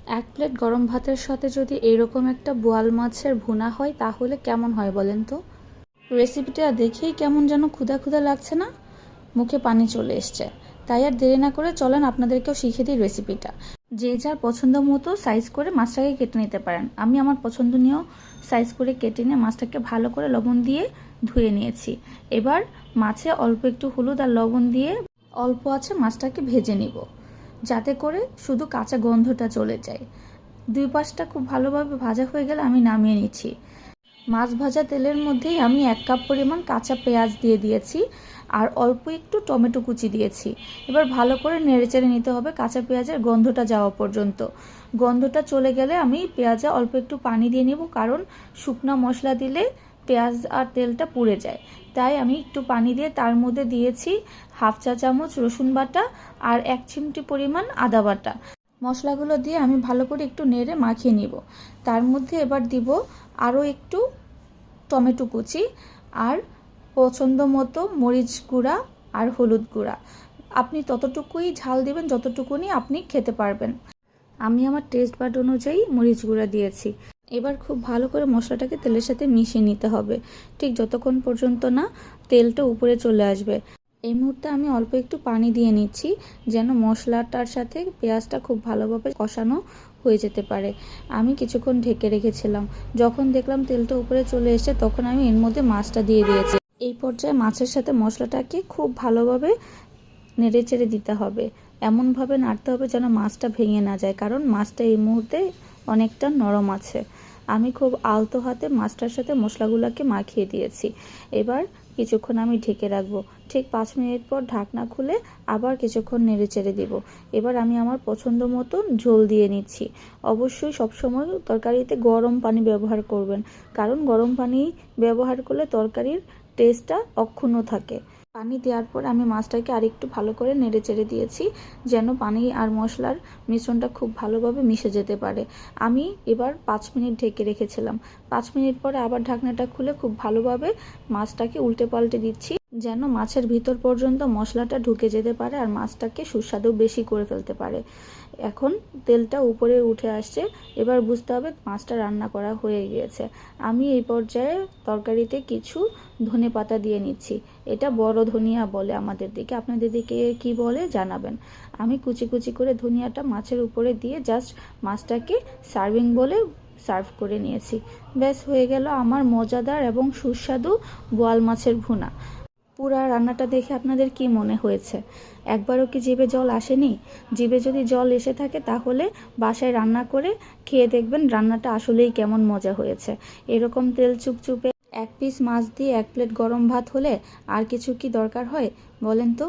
এক প্লেট গরম ভাতের সাথে যদি এরকম একটা বোয়াল মাছের ভুনা হয় তাহলে কেমন হয় বলেন তো। রেসিপিটা দেখেই কেমন যেন ক্ষুধা ক্ষুধা লাগছে না, মুখে পানি চলে এসছে। তাই আর দেরি না করে চলেন আপনাদেরকেও শিখে দিই রেসিপিটা। যে যার পছন্দ মতো সাইজ করে মাছটাকে কেটে নিতে পারেন। আমি আমার পছন্দনীয় সাইজ করে কেটে নিয়ে মাছটাকে ভালো করে লবণ দিয়ে ধুয়ে নিয়েছি। এবার মাছে অল্প একটু হলুদ আর লবণ দিয়ে অল্প আছে মাছটাকে ভেজে নিব, যাতে করে শুধু কাঁচা গন্ধটা চলে যায়। দুই পাশটা খুব ভালোভাবে ভাজা হয়ে গেলে আমি নামিয়ে নিচ্ছি। মাছ ভাজা তেলের মধ্যেই আমি 1 কাপ পরিমাণ কাঁচা পেঁয়াজ দিয়ে দিয়েছি আর অল্প একটু টমেটো কুচি দিয়েছি। এবার ভালো করে নেড়েচেড়ে নিতে হবে কাঁচা পেঁয়াজের গন্ধটা যাওয়া পর্যন্ত। গন্ধটা চলে গেলে আমি পেঁয়াজে অল্প একটু পানি দিয়ে নেব, কারণ শুকনো মশলা দিলে পেঁয়াজ আর তেলটা পুড়ে যায়। তাই আমি একটু পানি দিয়ে তার মধ্যে দিয়েছি হাফ চা চামচ রসুন বাটা আর 1 চিমটি পরিমাণ আদা বাটা। মশলাগুলো দিয়ে আমি ভালো করে একটু নেড়ে মাখিয়ে নিব। তার মধ্যে এবার দিব আরও একটু টমেটো কুচি আর পছন্দ মতো মরিচ গুঁড়া আর হলুদ গুঁড়া। আপনি ততটুকুই ঝাল দিবেন যতটুকুনি আপনি খেতে পারবেন। আমি আমার টেস্ট বাড অনুযায়ী মরিচ গুঁড়া দিয়েছি। এবার খুব ভালো করে মশলাটাকে তেলের সাথে মিশিয়ে নিতে হবে, ঠিক যতক্ষণ পর্যন্ত না তেলটা উপরে চলে আসবে। এই মুহূর্তে আমি অল্প একটু পানি দিয়ে নিচ্ছি, যেন মশলাটার সাথে পেঁয়াজটা খুব ভালোভাবে কষানো হয়ে যেতে পারে। আমি কিছুক্ষণ ঢেকে রেখেছিলাম। যখন দেখলাম তেলটা উপরে চলে এসেছে তখন আমি এর মধ্যে মাছটা দিয়ে দিয়েছি। এই পর্যায়ে মাছের সাথে মশলাটাকে খুব ভালোভাবে নেড়ে চেড়ে দিতে হবে। এমনভাবে নাড়তে হবে যেন মাছটা ভেঙে না যায়, কারণ মাছটা এই মুহূর্তে অনেকটা নরম আছে। আমি খুব আলতো হাতে মাছটার সাথে মশলাগুলোকে মাখিয়ে দিয়েছি। এবার কিছুক্ষণ আমি ঢেকে রাখবো। ঠিক 5 মিনিট পর ঢাকনা খুলে আবার কিছুক্ষণ নেড়ে চেড়ে দিব। এবার আমি আমার পছন্দ মতো ঝোল দিয়ে নিচ্ছি। অবশ্যই সবসময় তরকারিতে গরম পানি ব্যবহার করবেন, কারণ গরম পানি ব্যবহার করলে তরকারির টেস্টটা অক্ষুণ্ণ থাকে। পানি দেওয়ার পর আমি মাছটাকে আরেকটু ভালো করে নেড়ে চেড়ে দিয়েছি, যেন পানি আর মশলার মিশ্রণটা খুব ভালোভাবে মিশে যেতে পারে। আমি এবার 5 মিনিট ঢেকে রেখেছিলাম। 5 মিনিট পরে আবার ঢাকনাটা খুলে খুব ভালোভাবে মাছটাকে উল্টে পাল্টে দিচ্ছি, যেন মাছের ভিতর পর্যন্ত মশলাটা ঢুকে যেতে পারে আর মাছটাকে সুস্বাদু বেশি করে ফেলতে পারে। এখন তেলটা উপরে উঠে আসছে, এবার বুঝতে হবে মাছটা রান্না করা হয়ে গিয়েছে। আমি এই পর্যায়ে তরকারিতে কিছু ধনেপাতা দিয়ে নিচ্ছি। এটা বড় ধনিয়া বলে আমাদের দিকে, আপনাদের দিকে কি বলে জানাবেন। আমি কুচি কুচি করে ধনিয়াটা মাছের উপরে দিয়ে জাস্ট মাছটাকে সার্ভিং বলে সার্ভ করে নিয়েছি। ব্যাস হয়ে গেল আমার মজাদার এবং সুস্বাদু বোয়াল মাছের ভুনা। পুরা রান্নাটা দেখে আপনাদের কি মনে হয়েছে? একবারও কি জিভে জল আসেনি? জিভে যদি জল এসে থাকে তাহলে বাসায় রান্না করে খেয়ে দেখবেন রান্নাটা আসলেই কেমন মজা হয়েছে। এরকম তেল চুপচুপে 1 পিস মাছ দিয়ে 1 প্লেট গরম ভাত হলে আর কিছু কি দরকার হয় বলেন তো?